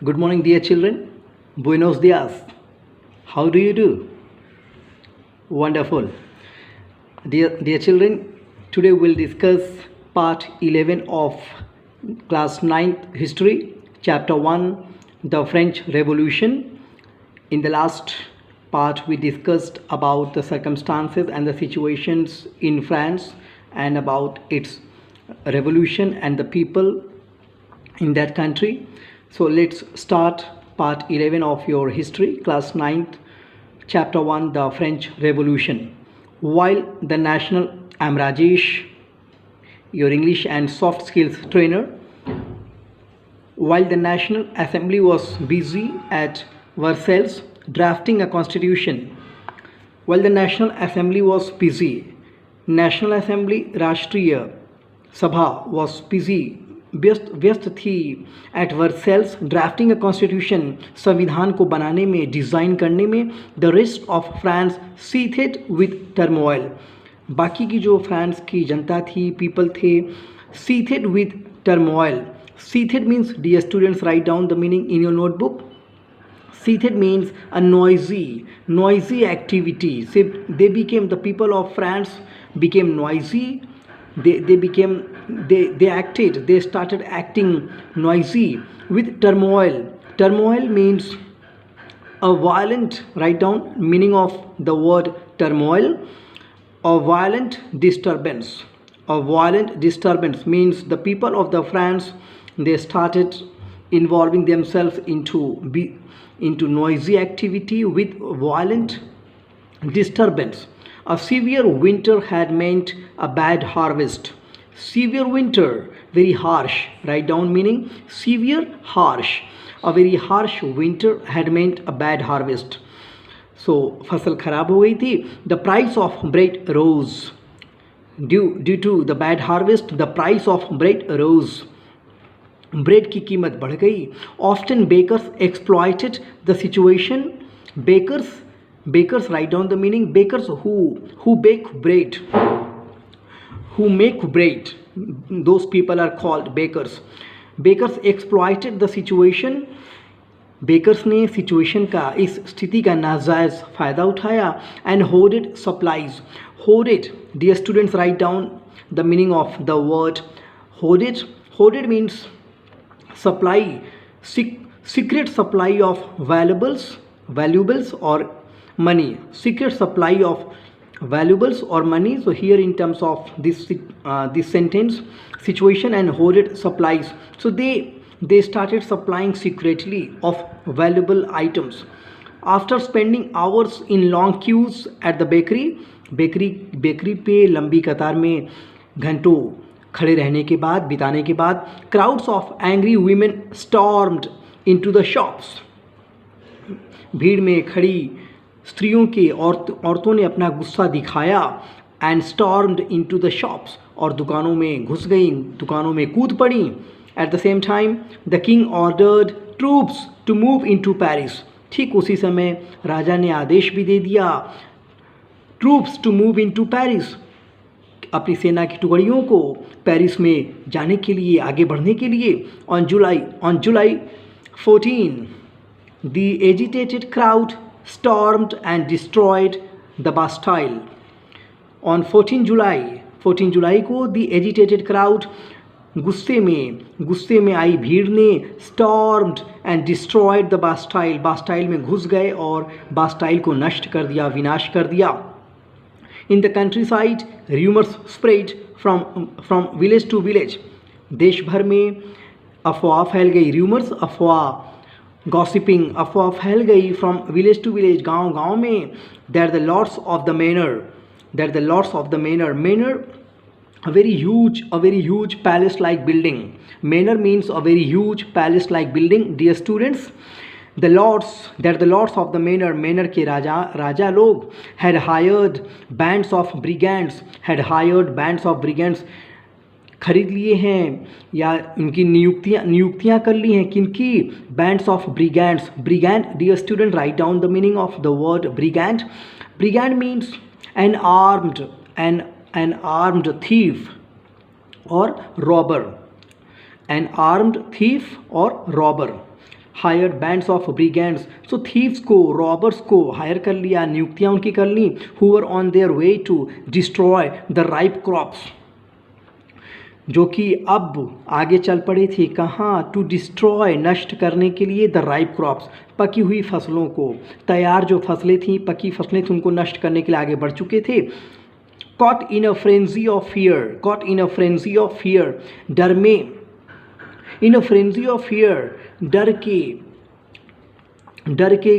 Good morning, dear children. Buenos dias. How do you do? Wonderful. Dear children, today we'll discuss part 11 of class 9th history, chapter 1, the French Revolution. In the last part, we discussed about the circumstances and the situations in France and about its revolution and the people in that country. So let's start part 11 of your history, class 9th, chapter 1, the French Revolution. While the national, I'm Rajesh, your English and soft skills trainer. While the National Assembly was busy at Versailles drafting a constitution, National Assembly राष्ट्रीय सभा was busy व्यस्त थी at Versailles drafting a constitution, संविधान को बनाने में, design करने में. The rest of France seethed with turmoil, बाकी की जो फ्रांस की जनता थी, पीपल थे, seethed with turmoil. Seethed means, dear students, write down the meaning in your notebook. Seethed means a noisy activity. So they became, the people of France became noisy. They started acting noisy with turmoil. Turmoil means a violent, write down meaning of the word turmoil, a violent disturbance. A violent disturbance means the people of the France, they started involving themselves into noisy activity with violent disturbance. A severe winter had meant a bad harvest. Severe winter, very harsh. Write down meaning, severe, harsh. A very harsh winter had meant a bad harvest. So फसल खराब हो गई थी. The price of bread rose. Due to the bad harvest, the price of bread rose. Bread की कीमत बढ़ गई. Often bakers exploited the situation. Bakers write down the meaning. Bakers who bake bread, who make bread, those people are called bakers. Bakers exploited the situation. Bakers ने situation का, इस स्थिति का नाजायज़ फ़ायदा उठाया. And hoarded supplies. Hoarded, dear students, write down the meaning of the word hoarded. Hoarded means supply, secret supply of valuables or money. Secret supply of valuables or money. So here in terms of this sentence, situation and hoarded supplies. So they started supplying secretly of valuable items. After spending hours in long queues at the bakery पे लंबी कतार में घंटों खड़े रहने के बाद, बिताने के बाद, crowds of angry women stormed into the shops. भीड़ में खड़ी स्त्रियों के औरतों ने अपना गुस्सा दिखाया. And stormed into the shops, और दुकानों में घुस गई, दुकानों में कूद पड़ी. At the same time the king ordered troops to move into Paris. ठीक उसी समय राजा ने आदेश भी दे दिया, troops to move into Paris, अपनी सेना की टुकड़ियों को पेरिस में जाने के लिए, आगे बढ़ने के लिए. On July 14 the agitated crowd stormed and destroyed the Bastille. On 14 July को द एजिटेटेड क्राउड, गुस्से में आई भीड़ ने, stormed and destroyed the Bastille, Bastille में घुस गए और बास्टाइल को नष्ट कर दिया, विनाश कर दिया. In the countryside, rumors spread from village to village. देश भर में अफवाह फैल गई. रूमर्स, अफवाह, गॉसिपिंग, अफवाह फैल गई फ्रॉम विलेज टू विलेज, गांव में. They're the lords of the manor. Manor, a very huge palace-like building. Manor means a very huge palace-like building. Dear students, the lords of the manor के राजा लोग had hired bands of brigands, खरीद लिए हैं या उनकी नियुक्तियां कर ली हैं. किनकी? bands of brigands. Brigand, dear student, write down the meaning of the word brigand. Brigand means an armed thief or robber. An armed thief or robber. Hired bands of brigands, so thieves को, robbers को hire कर लिया, नियुक्तियां उनकी कर ली, who were on their way to destroy the ripe crops, जो कि अब आगे चल पड़े थे कहाँ, टू डिस्ट्रॉय, नष्ट करने के लिए, द राइप क्रॉप्स, पकी हुई फसलों को, तैयार जो फसलें थीं, पकी फसलें थी, उनको नष्ट करने के लिए आगे बढ़ चुके थे। Caught in a frenzy of fear, caught in a frenzy of fear, डर में, इन अ फ्रेंजी ऑफ फियर, डर के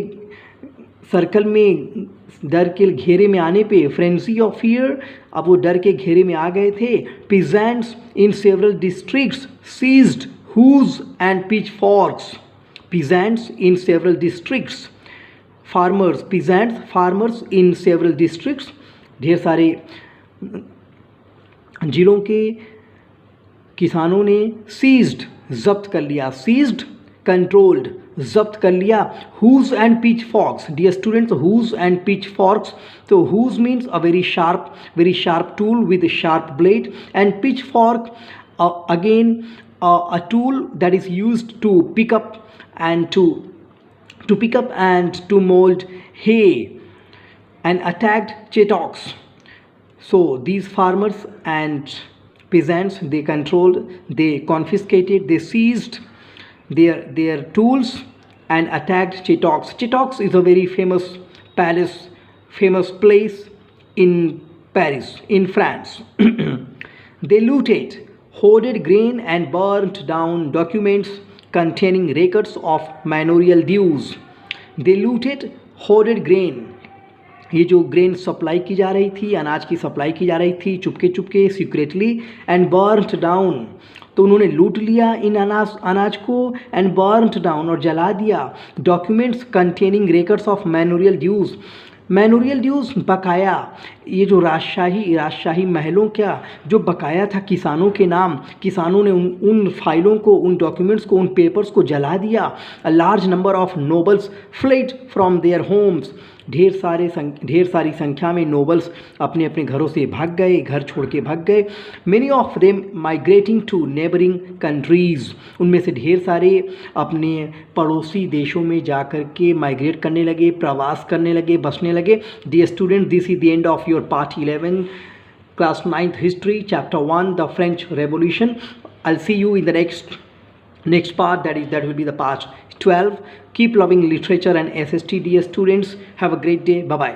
सर्कल में, डर के घेरे में आने पे, फ्रेंजी ऑफ फियर, अब वो डर के घेरे में आ गए थे। Peasants in several districts seized hoes and pitchforks, peasants in several districts, farmers, peasants farmers in several districts, ढेर सारे जिलों के किसानों ने सीज्ड, जब्त कर लिया, सीज्ड कंट्रोल्ड, जब्त कर लिया। Hoes and pitchforks, dear students, hoes and pitchforks, तो hoes means a very sharp tool with sharp blade, and pitchfork again a tool that is used to pick up and to mold hay, and attacked chautauqua. So these farmers and peasants, they controlled, they confiscated, they seized their tools and attacked chautauqua. Chautauqua is a very famous place in Paris, in France. They looted, hoarded grain and burnt down documents containing records of manorial dues. They looted, hoarded grain, ये जो grain supply की जा रही थी, अनाज की supply की जा रही थी Chupke Chupke, secretly, and burnt down, तो उन्होंने लूट लिया इन अनाज को, एंड बर्न्ट डाउन, और जला दिया, documents containing records of manorial dues, manorial dues बकाया, ये जो राजशाही महलों क्या जो बकाया था किसानों के नाम, किसानों ने उन फाइलों को, उन डॉक्यूमेंट्स को, उन पेपर्स को जला दिया। A large number of nobles fled from their homes, ढेर सारी संख्या में नोबल्स अपने अपने घरों से भाग गए, घर छोड़ के भाग गए। Many of them migrating to neighbouring countries, उनमें से ढेर सारे अपने पड़ोसी देशों में जा कर के माइग्रेट करने लगे, प्रवास करने लगे, बसने लगे। Dear student, this is the end of your part 11 class 9th history chapter 1 the French revolution. I will see you in the next part, that will be the part 12. Keep loving literature and SST, dear students. Have a great day. Bye bye.